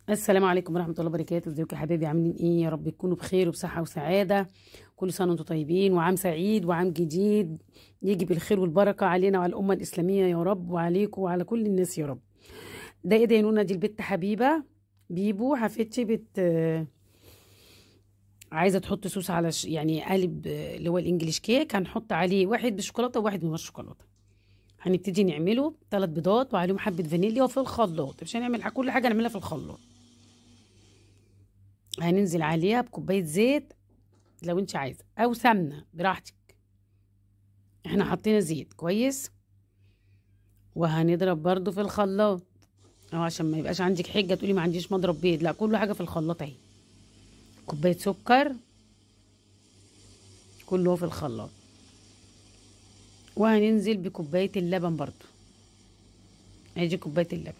السلام عليكم ورحمة الله وبركاته. ازيكم يا حبايبي؟ عاملين ايه؟ يا رب تكونوا بخير وبصحة وسعادة. كل سنة وانتم طيبين، وعام سعيد وعام جديد يجي بالخير والبركة علينا وعلى الأمة الإسلامية يا رب، وعليكم وعلى كل الناس يا رب. ده ايه ده يا نونا؟ دي البت حبيبة بيبو حفيدتي عايزة تحط صوص على يعني قالب اللي هو الانجليش كيك. هنحط عليه واحد بالشوكولاتة وواحد من غير شوكولاتة. هنبتدي نعمله 3 بيضات وعليهم حبة فانيليا وفي الخلاط، مش هنعمل كل حاجة نعملها في الخلاط. هننزل عليها بكوباية زيت لو انت عايزة، او سمنة براحتك. احنا حطينا زيت كويس، وهنضرب برضو في الخلاط، او عشان ما يبقاش عندك حجة تقولي ما عنديش مضرب بيض، لا كل حاجة في الخلاط اهي. كوباية سكر، كله في الخلاط. وهننزل بكوباية اللبن برضو، ادي كوباية اللبن.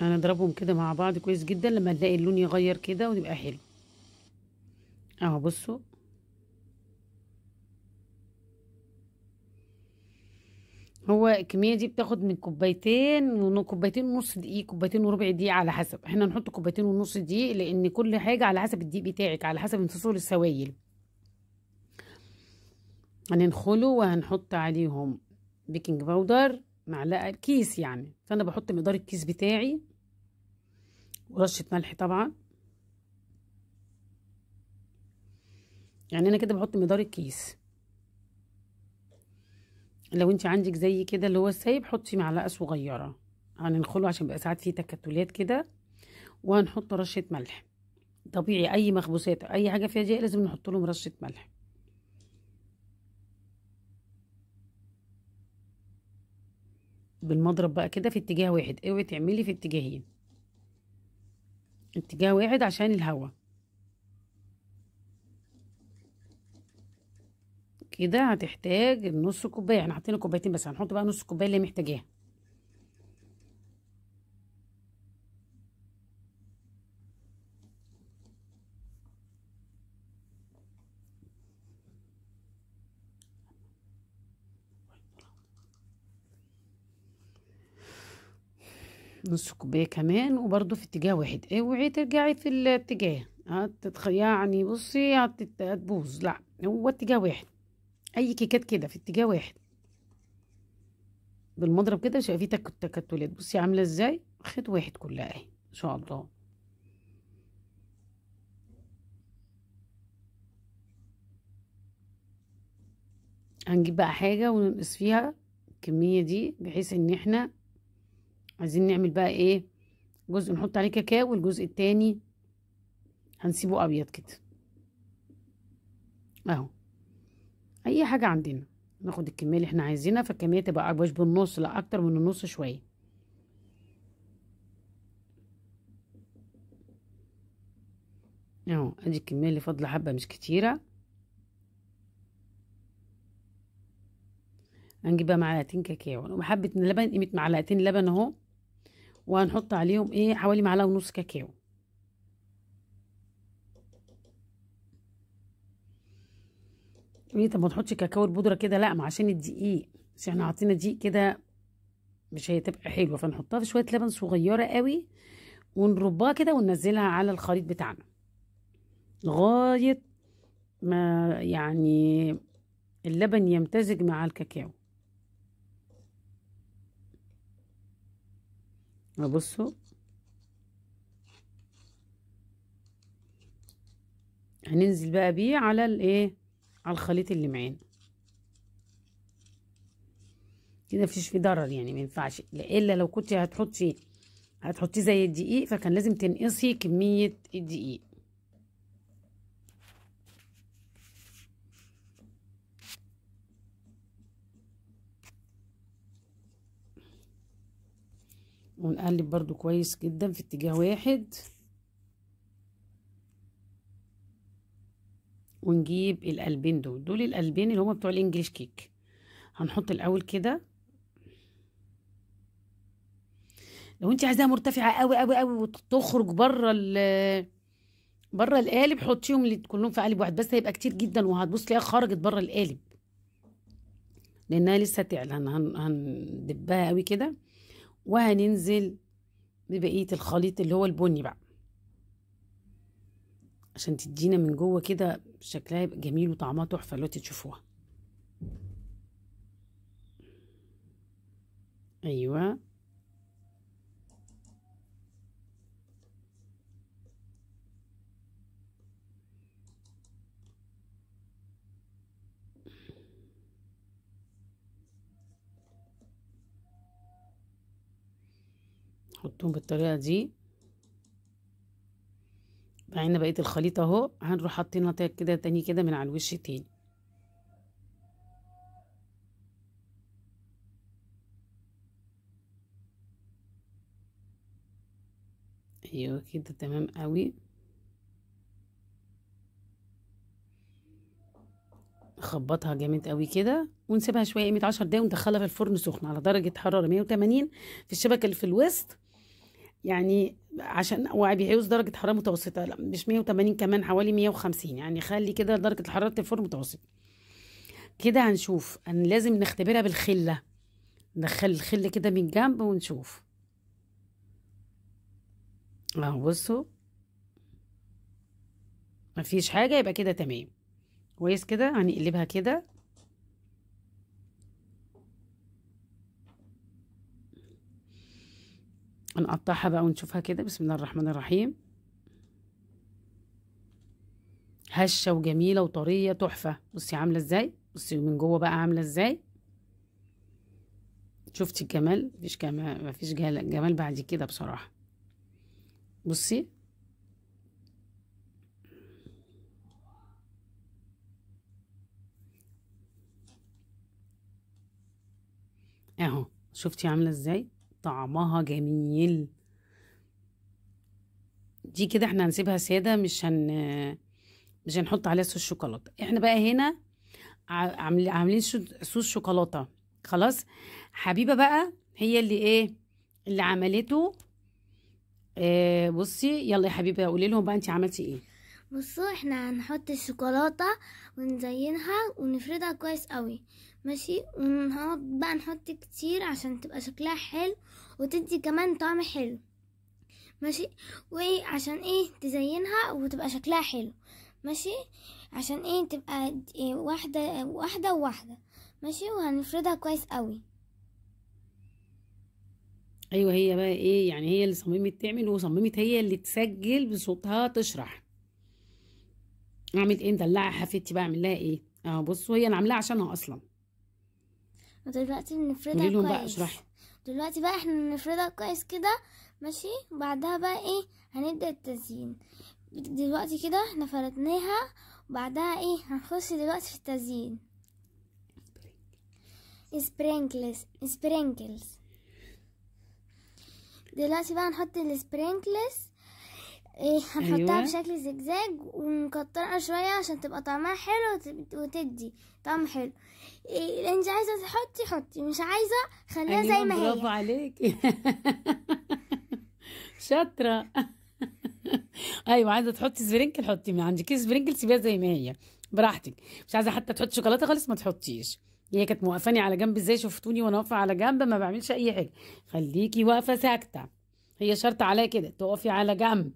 هنضربهم كده مع بعض كويس جدا لما نلاقي اللون يغير كده ويبقى حلو اهو. بصوا، هو الكمية دي بتاخد من كوبايتين ونص دقيق، كوبايتين وربع دقيق على حسب. احنا نحط كوبايتين ونص دقيق لان كل حاجة على حسب الدقيق بتاعك، على حسب انفصال السوائل. هننخله وهنحط عليهم بيكنج باودر، معلقة كيس يعني، فانا بحط مقدار الكيس بتاعي، ورشة ملح طبعا. يعني انا كده بحط مقدار الكيس. لو انت عندك زي كده اللي هو السايب حطي معلقة صغيرة. هننخله عشان بقى ساعات فيه تكتلات كده. وهنحط رشة ملح. طبيعي اي مخبوزات اي حاجة فيها دقيق لازم نحط لهم رشة ملح. بالمضرب بقى كده في اتجاه واحد، اوعي تعملي في اتجاهين، اتجاه واحد عشان الهواء. كده هتحتاج نص كوبايه، احنا حطينا كوبايتين بس هنحط بقى نص كوبايه اللي هي محتاجاها. نص كوبايه كمان، وبرده في اتجاه واحد، اوعي ترجعي في الاتجاه يعني بصي هتبوظ، لا هو اتجاه واحد. اي كيكات كده في اتجاه واحد بالمضرب كده مش هيبقى فيه تكتلات. بصي عامله ازاي، خيط واحد كلها اهي ان شاء الله. هنجيب بقى حاجه وننقص فيها الكميه دي، بحيث ان احنا عايزين نعمل بقى ايه، جزء نحط عليه كاكاو والجزء التاني هنسيبه ابيض كده اهو. اي حاجه عندنا ناخد الكميه اللي احنا عايزينها، فالكميه تبقى اكبر بالنص، لا اكتر من النص شويه اهو. ادي الكميه اللي فاضله، حبه مش كتيره. هنجيب بقى معلقتين كاكاو وحبه لبن، قيمه معلقتين لبن اهو. وهنحط عليهم ايه، حوالي معلقه ونص كاكاو. ايه طب ما تحطش كاكاو البودره كده؟ لا، ما عشان الدقيق، عشان احنا حاطين دقيق كده مش هتبقى حلوه، فنحطها في شويه لبن صغيره قوي، ونربها كده وننزلها على الخليط بتاعنا لغايه ما يعني اللبن يمتزج مع الكاكاو. بصوا، هننزل بقى بيه على الايه، على الخليط اللي معانا كده. مفيش فيه ضرر يعني، ما ينفعش الا لو كنت هتحطيه زي الدقيق، فكان لازم تنقصي كمية الدقيق. ونقلب برضو كويس جدا في اتجاه واحد. ونجيب القلبين دول القلبين اللي هما بتوع الانجليش كيك. هنحط الاول كده، لو انت عايزاها مرتفعه قوي قوي قوي وتخرج بره القالب، حطيهم كلهم في قالب واحد، بس هيبقى كتير جدا وهتبص تلاقيها خرجت بره القالب لانها لسه تعلى. هندبها قوي كده، وهننزل ببقيه الخليط اللي هو البني بقى، عشان تدينا من جوه كده شكلها يبقى جميل وطعمها تحفه اللي تشوفوها. ايوه حطهم بالطريقه دي. بعدين بقيه الخليط اهو هنروح حاطينها كده تاني كده من على الوش تاني. ايوه كده تمام قوي. نخبطها جامد قوي كده ونسيبها شويه قيمه 10 دقايق وندخلها في الفرن سخن على درجه حراره 180 في الشبكه اللي في الوسط. يعني عشان هو بيعوز درجه حراره متوسطه، لا مش 180 كمان، حوالي 150. يعني خلي كده درجه حراره الفرن متوسطه. كده هنشوف ان لازم نختبرها بالخله، ندخل الخل كده من جنب ونشوف اهو. بصوا مفيش حاجه، يبقى كده تمام كويس. كده هنقلبها كده. هنقطعها بقى ونشوفها كده. بسم الله الرحمن الرحيم. هشه وجميله وطريه تحفه. بصي عامله ازاي، بصي من جوه بقى عامله ازاي. شفتي الجمال؟ مفيش كمان، مفيش جمال بعد كده بصراحه. بصي اهو، شفتي عامله ازاي، طعمها جميل. دي كده احنا هنسيبها ساده، مش هنحط عليها صوص شوكولاته. احنا بقى هنا عاملين صوص شوكولاته. خلاص حبيبه بقى هي اللي ايه اللي عملته. بصي يلا يا حبيبه قولي لهم بقى انت عملتي ايه. بصوا احنا هنحط الشوكولاتة ونزينها ونفردها كويس قوي، ماشي، ونقعد بقى نحط كتير عشان تبقى شكلها حلو وتدي كمان طعم حلو، ماشي. وايه عشان ايه تزينها وتبقى شكلها حلو، ماشي، عشان ايه تبقى إيه واحدة واحدة وواحدة، ماشي. وهنفردها كويس قوي. ايوه هي بقى ايه يعني، هي اللي صممت تعمل وصممت هي اللي تسجل بصوتها تشرح. اعمل ايه، مدلعه حفيدتي بقى اعمل لها ايه. بصوا هي انا عاملاها عشانها اصلا. ودلوقتي بنفردها قولي لهم بقى كويس. اشرحي. دلوقتي بقى احنا بنفردها كويس كده، ماشي. وبعدها بقى ايه هنبدأ التزيين. دلوقتي كده احنا فردناها، وبعدها ايه هنخش دلوقتي في التزيين. سبرينكلز. دلوقتي بقى نحط السبرينكلز. ايه هنحطها ايوه بشكل زجزاج ونكترها شوية عشان تبقى طعمها حلو وتدي طعم حلو. إيه انت عايزة حطي، مش عايزة خليها ايوه زي ما هي. برافو عليكي. شاطره. ايوه عايزه تحطي سبرينكل حطي، ما عندكيش سبرينكل سيبيها زي ما هي براحتك. مش عايزه حتى تحطي شوكولاته خالص ما تحطيش. هي كانت موقفاني على جنب ازاي، شفتوني وانا واقفه على جنب ما بعملش اي حاجه. خليكي واقفه ساكته. هي شرط عليا كده تقفي على جنب.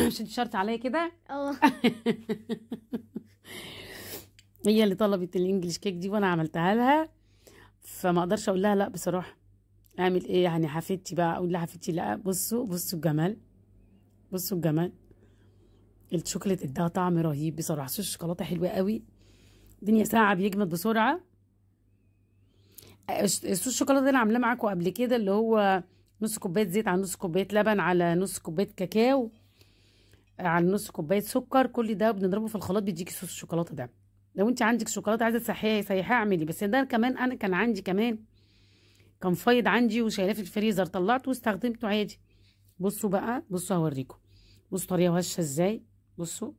مش انت شرط عليا كده. اه. هي اللي طلبت الانجليش كيك دي وانا عملتها لها، فما اقدرش اقول لها لا بصراحه. اعمل ايه يعني حفيدتي بقى، اقول لها حفيدتي لا. بصوا الجمال، بصوا الجمال. الشوكولاته اداها طعم رهيب بصراحه. صوص الشوكولاته حلوه قوي. الدنيا ساعه بيجمد بسرعه. صوص الشوكولاته ده انا عاملاه معاكم قبل كده، اللي هو نص كوبايه زيت على نص كوبايه لبن على نص كوبايه كاكاو على نص كوبايه سكر. كل ده بنضربه في الخلاط بيديكي صوص الشوكولاته ده. لو انت عندك شوكولاته عايزه تسيحيها اعملي. بس ده كمان انا كان عندي كمان، كان فايض عندي وشايلاه في الفريزر، طلعته واستخدمته عادي. بصوا بقى، بصوا هوريكم. بصوا طريقه هشه ازاي. بصوا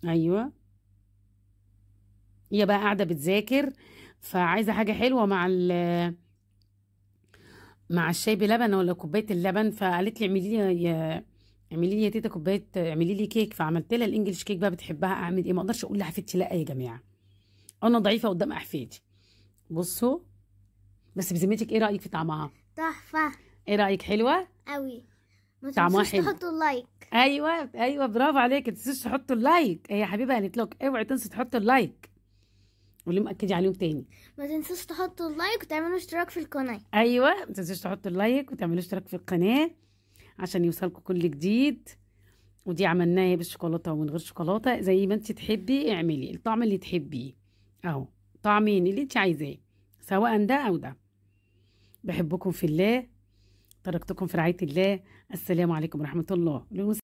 ايوه. هي بقى قاعده بتذاكر فعايزه حاجه حلوه مع الشاي بلبن ولا كوبايه اللبن، فقالت لي اعملي لي يا تيتا كوبايه، اعملي لي كيك. فعملت لها الانجليش كيك بقى بتحبها. اعمل ايه، ما اقدرش اقول لحفيدتي لا يا جماعه، انا ضعيفه قدام احفادي. بصوا بس بذمتك ايه رايك في طعمها؟ تحفة ايه رايك؟ حلوه قوي. ما طعمها تنسوش حلو. تحطوا اللايك. ايوه ايوه برافو عليك، ما تنسوش تحطوا اللايك. هي حبيبه قالت لك اوعي تنسوا تحطوا اللايك، واللي مأكدي عليهم تاني. ما تنسوش تحطوا اللايك وتعملوا اشتراك في القناة. ايوه ما تنسوش تحطوا اللايك وتعملوا اشتراك في القناه عشان يوصلكم كل جديد. ودي عملناها بالشوكولاته ومن غير شوكولاته، زي ما انت تحبي اعملي الطعم اللي تحبيه، اهو طعمين اللي انت عايزاه، سواء ده او ده. بحبكم في الله، تركتكم في رعايه الله. السلام عليكم ورحمه الله.